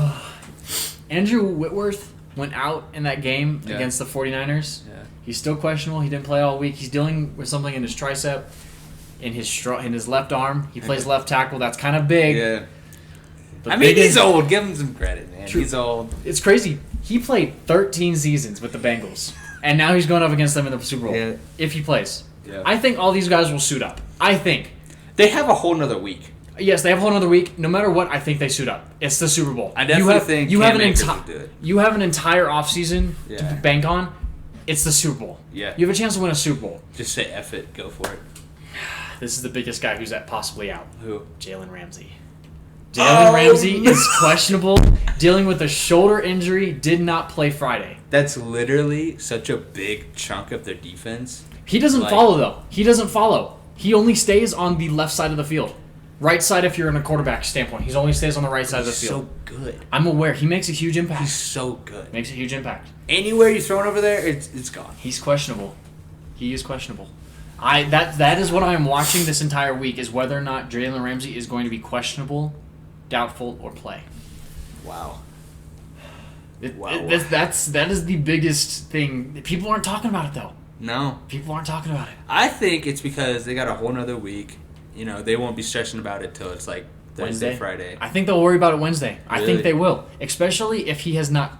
Andrew Whitworth went out in that game against the 49ers. Yeah. He's still questionable. He didn't play all week. He's dealing with something in his tricep, in his left arm. He plays left tackle. That's kind of big. Yeah. I mean, he's old. Give him some credit, man. True. He's old. It's crazy. He played 13 seasons with the Bengals, and now he's going up against them in the Super Bowl if he plays. Yeah. I think all these guys will suit up. I think. They have a whole nother week. Yes, they have a whole other week. No matter what, I think they suit up. It's the Super Bowl. I definitely think you have an entire offseason to bank on. It's the Super Bowl. Yeah. You have a chance to win a Super Bowl. Just say F it. Go for it. This is the biggest guy who's possibly out. Who? Jalen Ramsey. Jalen Ramsey is questionable, dealing with a shoulder injury, did not play Friday. That's literally such a big chunk of their defense. He doesn't follow, though. He doesn't follow. He only stays on the left side of the field. Right side if you're in a quarterback standpoint. He only stays on the right side of the field. He's so good. I'm aware. He makes a huge impact. He's so good. Makes a huge impact. Anywhere you throw it over there, it's gone. He's questionable. He is questionable. That is what I am watching this entire week, is whether or not Jalen Ramsey is going to be questionable, doubtful, or play. Wow. That is the biggest thing. People aren't talking about it, though. No. People aren't talking about it. I think it's because they got a whole nother week. You know, they won't be stressing about it till it's like Thursday, Friday. I think they'll worry about it Wednesday. Really? I think they will. Especially if he has not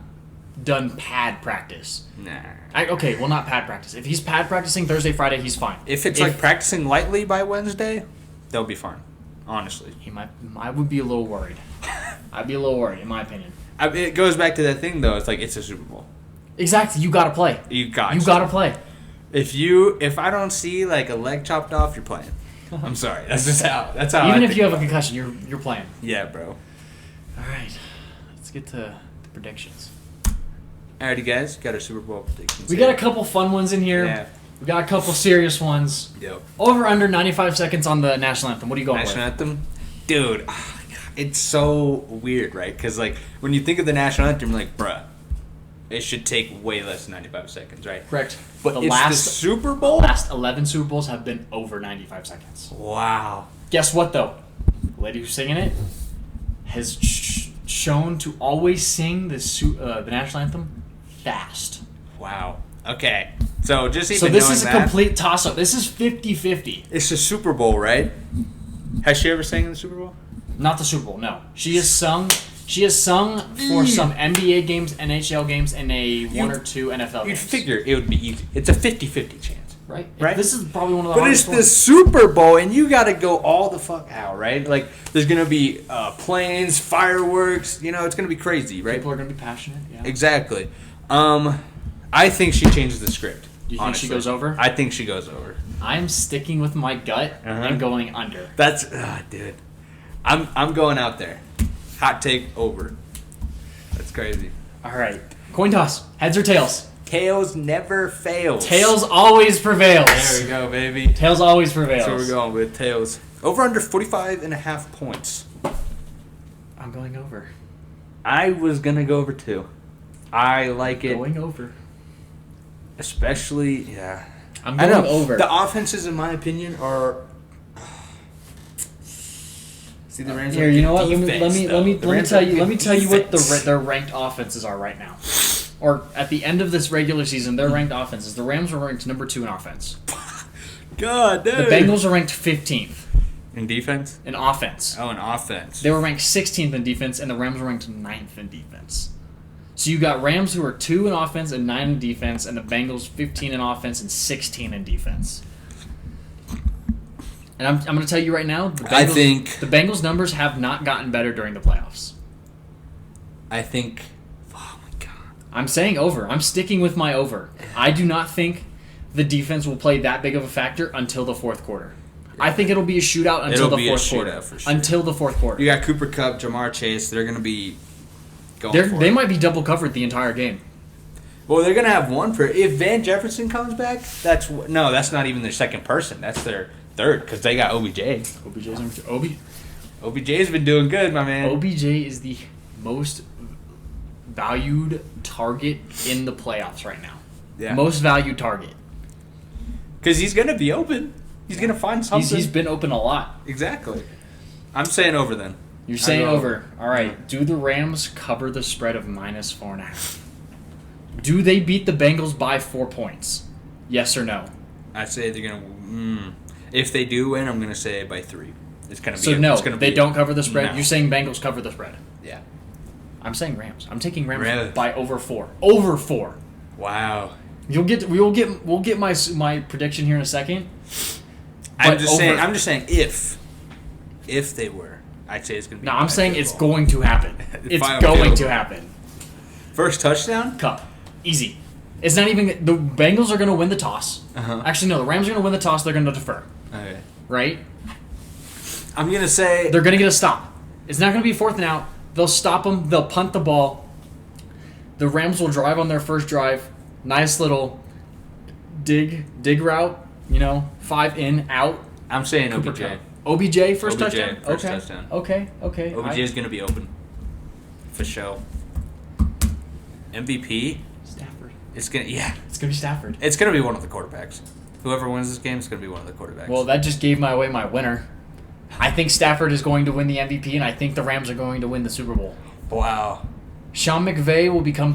done pad practice. Nah. Not pad practice. If he's pad practicing Thursday, Friday, he's fine. If it's like practicing lightly by Wednesday, they'll be fine. Honestly. I would be a little worried. I'd be a little worried, in my opinion. It goes back to that thing, though. It's like, it's a Super Bowl. Exactly. You got to play. You got to play. If I don't see like a leg chopped off, you're playing. I'm sorry. That's how. Even if you have a concussion, you're playing. Yeah, bro. All right, let's get to the predictions. Alrighty, guys, got our Super Bowl predictions. We got a couple fun ones in here. Yeah. We got a couple serious ones. Yep. Over under 95 seconds on the national anthem. What are you going with? National anthem, dude. It's so weird, right? Because like when you think of the national anthem, you're like, bruh, it should take way less than 95 seconds, right? Correct. But the Super Bowl? The last 11 Super Bowls have been over 95 seconds. Wow. Guess what, though? The lady who's singing it has shown to always sing the national anthem fast. Wow. Okay. So just even So this is a complete toss-up. This is 50-50. It's the Super Bowl, right? Has she ever sang in the Super Bowl? Not the Super Bowl, no. She has sung for some NBA games, NHL games, and one or two NFL games. You'd figure it would be easy. It's a 50-50 chance. Right? Right? This is probably one of the hardest But it's the Super Bowl, and you got to go all the fuck out, right? Like, there's going to be planes, fireworks. You know, it's going to be crazy, right? People are going to be passionate, yeah. Exactly. I think she changes the script. You think she goes over? I think she goes over. I'm sticking with my gut and going under. That's, dude. I'm going out there. Hot take over. That's crazy. All right. Coin toss. Heads or tails? Tails never fails. Tails always prevails. There we go, baby. Tails always prevails. That's where we're going with tails. Over under 45.5 points. I'm going over. I was going to go over too. I like it. Going over. Especially, yeah. I'm going over. The offenses, in my opinion, are... See, the Rams. Here, you know what? Let me tell you what their ranked offenses are right now. Or at the end of this regular season, their ranked offenses. The Rams were ranked number 2 in offense. God, dude. The Bengals are ranked 15th In defense? in offense. Oh, in offense. They were ranked 16th in defense, and the Rams were ranked 9th in defense. So you got Rams who are 2 in offense and 9 in defense, and the Bengals 15 in offense and 16 in defense. And I'm going to tell you right now, the Bengals numbers have not gotten better during the playoffs. Oh my God. I'm saying over. I'm sticking with my over. I do not think the defense will play that big of a factor until the fourth quarter. I think it'll be a shootout until the fourth quarter. For sure. Until the fourth quarter. You got Cooper Kupp, Jamar Chase. They're going to be going for it. They might be double covered the entire game. Well, they're going to have one for... If Van Jefferson comes back, that's not even their second person. That's their third, because they got OBJ. OBJ's been doing good, my man. OBJ is the most valued target in the playoffs right now. Yeah. Most valued target. Because he's going to be open. He's going to find something. He's been open a lot. Exactly. I'm saying over then. You're saying over. All right. Do the Rams cover the spread of -4.5? Do they beat the Bengals by 4 points? Yes or no? I'd say they're going to... If they do win, I'm going to say by 3. It's going to be... So no, they don't cover the spread? No. You're saying Bengals cover the spread? Yeah. I'm saying Rams. I'm taking Rams Really? by over 4. Over 4. Wow. We'll get my prediction here in a second. I'm just saying if they were, I'd say it's going to be... No, I'm saying it's going to happen. It's going to happen. First touchdown? Cup. Easy. It's not even... The Bengals are going to win the toss. Uh-huh. Actually, no. The Rams are going to win the toss. They're going to defer. Okay. Right? I'm going to say... They're going to get a stop. It's not going to be 4th and out. They'll stop them. They'll punt the ball. The Rams will drive on their first drive. Nice little dig route. 5 in, out. I'm saying Cooper OBJ. Kupp. OBJ first OBJ, touchdown? first Okay. touchdown. Okay. OBJ is going to be open. For sure. MVP? Stafford. It's going to be Stafford. It's going to be one of the quarterbacks. Whoever wins this game is going to be one of the quarterbacks. Well, that just gave away my winner. I think Stafford is going to win the MVP, and I think the Rams are going to win the Super Bowl. Wow. Sean McVay will become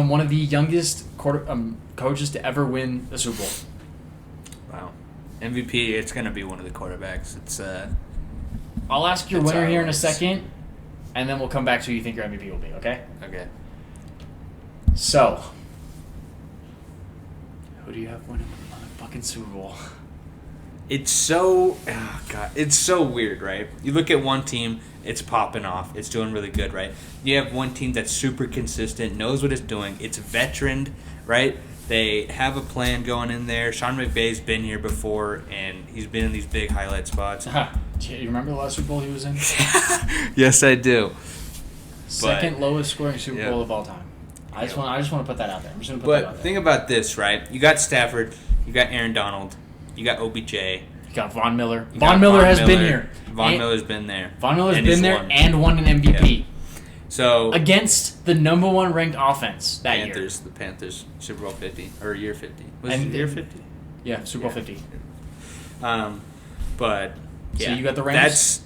one of the youngest coaches to ever win a Super Bowl. Wow. MVP, it's going to be one of the quarterbacks. It's I'll ask your winner here in a second, and then we'll come back to who you think your MVP will be, okay? Okay. So, who do you have winning the motherfucking Super Bowl? It's so weird, right? You look at one team, it's popping off, it's doing really good, right? You have one team that's super consistent, knows what it's doing, it's veteran, right? They have a plan going in there. Sean McVay's been here before, and he's been in these big highlight spots. Do you remember the last Super Bowl he was in? Yes, I do. Second lowest scoring Super Bowl of all time. I just want to put that out there. I'm just going to put that out there. But think about this, right? You got Stafford, you got Aaron Donald, you got OBJ. You got Von Miller. Von Miller has been here. Von Miller's been there. Von Miller's been there and won an MVP. Yeah. So against the number 1 ranked offense that year. The Panthers, Super Bowl 50 or year 50. Was it year 50? Yeah, Super Bowl 50. But yeah, so you got the Rams.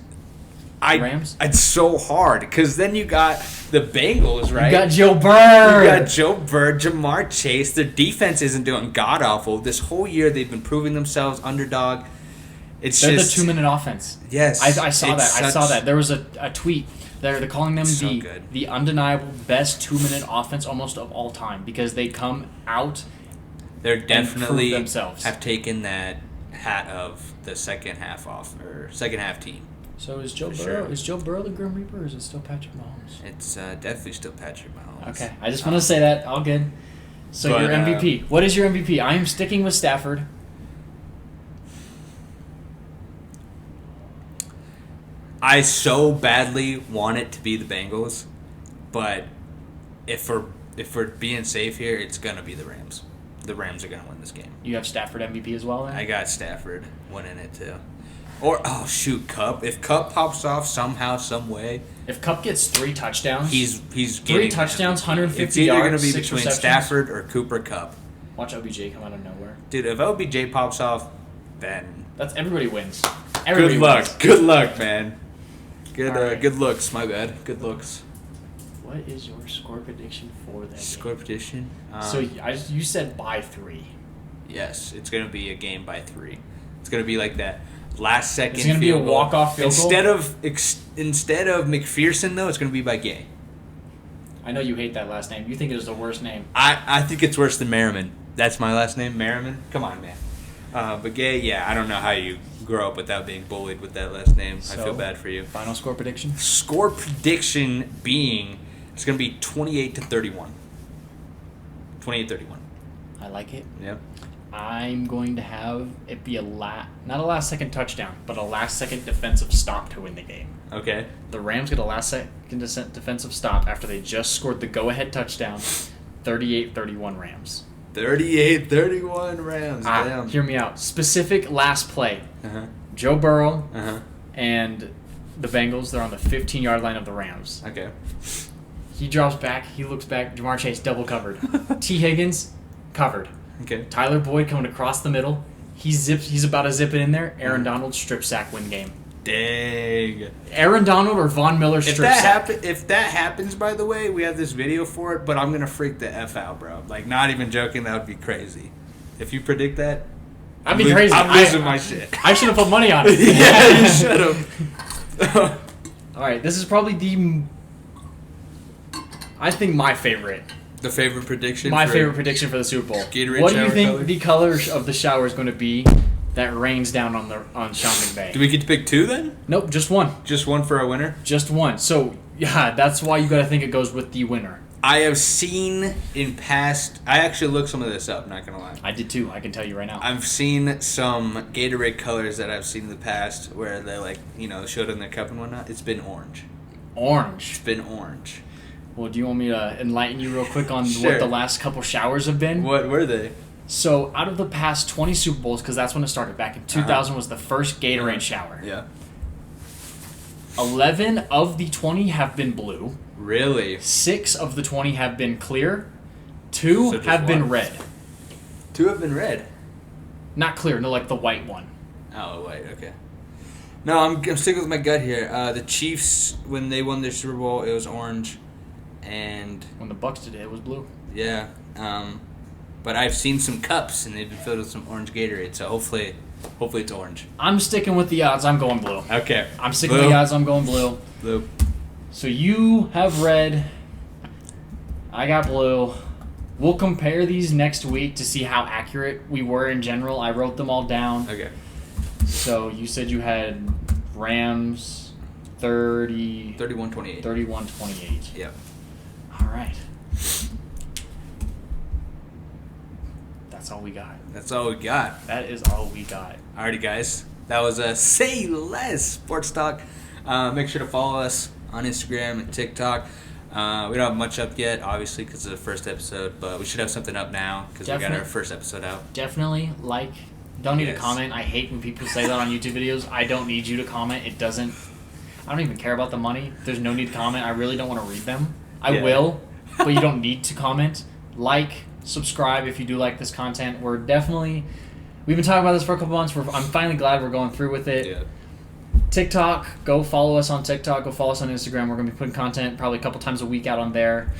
Rams? It's so hard because then you got the Bengals, right? You got Joe Burrow. You got Joe Burrow, Jamar Chase. Their defense isn't doing god awful. This whole year they've been proving themselves underdog. They're the 2-minute offense. Yes, I saw that. There was a tweet. They're calling them the undeniable best 2-minute offense almost of all time because they come out. They're definitely and prove themselves. Have taken that hat of the second half team. So is Joe Burrow the Grim Reaper, or is it still Patrick Mahomes? It's definitely still Patrick Mahomes. Okay, I just want to say that. All good. So your MVP. What is your MVP? I am sticking with Stafford. I so badly want it to be the Bengals, but if we're being safe here, it's gonna be the Rams. The Rams are gonna win this game. You have Stafford MVP as well, then? I got Stafford winning it too. Or Kupp. If Kupp pops off somehow, some way. If Kupp gets 3 touchdowns, he's 3 touchdowns, 150 it's either yards, going to be 6 between receptions. Stafford or Cooper Kupp. Watch OBJ come out of nowhere. Dude, if OBJ pops off, then everybody wins. Good luck, man. Good looks. My bad. Good looks. What is your score prediction for that Score game? prediction? So you said by 3. Yes, it's going to be a game by 3. It's going to be like that last second. It's going to be a walk-off field goal? Instead of McPherson, though, it's going to be by Gay. I know you hate that last name. You think it is the worst name. I think it's worse than Merriman. That's my last name, Merriman. Come on, man. But Gay, yeah, I don't know how you grow up without being bullied with that last name. So, I feel bad for you. Final score prediction? Score prediction being it's going to be 28-31. 28-31. I like it. Yep. I'm going to have it be not a last-second touchdown, but a last-second defensive stop to win the game. Okay. The Rams get a last-second defensive stop after they just scored the go-ahead touchdown, 38-31 Rams. 38-31 Rams. Damn. Hear me out. Specific last play. Uh-huh. Joe Burrow Uh-huh. and the Bengals, they're on the 15-yard line of the Rams. Okay. He drops back. He looks back. Jamar Chase double covered. T. Higgins covered. Okay. Tyler Boyd coming across the middle. He's about to zip it in there. Aaron Donald strip sack win game. Dang. Aaron Donald or Von Miller strip sack. If that happens, by the way, we have this video for it, but I'm going to freak the F out, bro. Like, not even joking, that would be crazy. If you predict that, I'd be crazy. I'm losing my shit. I should have put money on it. Yeah, you should have. All right, this is probably I think my favorite. The favorite prediction? Favorite prediction for the Super Bowl. Gatorade what do you think color? the colors of the shower is going to be that rains down on Sean McVay? Do we get to pick 2 then? Nope, just one. Just one for our winner? Just one. So, yeah, that's why you got to think it goes with the winner. I have seen in past... I actually looked some of this up, not going to lie. I did too. I can tell you right now. I've seen some Gatorade colors that I've seen in the past where they showed in their cup and whatnot. It's been orange. Orange. It's been orange. Well, do you want me to enlighten you real quick on Sure. what the last couple showers have been? What were they? So, out of the past 20 Super Bowls, because that's when it started, back in 2000 was the first Gatorade shower. Yeah. 11 of the 20 have been blue. Really? 6 of the 20 have been clear. 2 have been red. 2 have been red. Not clear, no, like the white one. Oh, white, okay. No, I'm sticking with my gut here. The Chiefs, when they won their Super Bowl, it was orange. And When the Bucks did it, it was blue. yeah, but I've seen some cups and they've been filled with some orange Gatorade, so hopefully it's orange. I'm sticking with the odds. I'm going blue. Okay. I'm sticking with the odds. I'm going blue. Blue. So you have red. I got blue. We'll compare these next week to see how accurate we were in general. I wrote them all down. Okay. So you said you had Rams 31-28. 31-28. Yep. All right. That's all we got. That's all we got. That is all we got. Alrighty, guys. That was a Say Less Sports Talk. Make sure to follow us on Instagram and TikTok. We don't have much up yet, obviously, because it's the first episode, but we should have something up now because we got our first episode out. Definitely don't need to comment. I hate when people say that on YouTube videos. I don't need you to comment. I don't even care about the money. There's no need to comment. I really don't want to read them. I will, but you don't need to comment. Subscribe if you do like this content. We've been talking about this for a couple months. I'm finally glad we're going through with it. Yeah. TikTok, go follow us on TikTok. Go follow us on Instagram. We're going to be putting content probably a couple times a week out on there.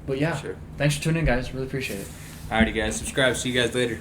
But yeah, Sure. Thanks for tuning in, guys. Really appreciate it. Alrighty, guys. Subscribe. See you guys later.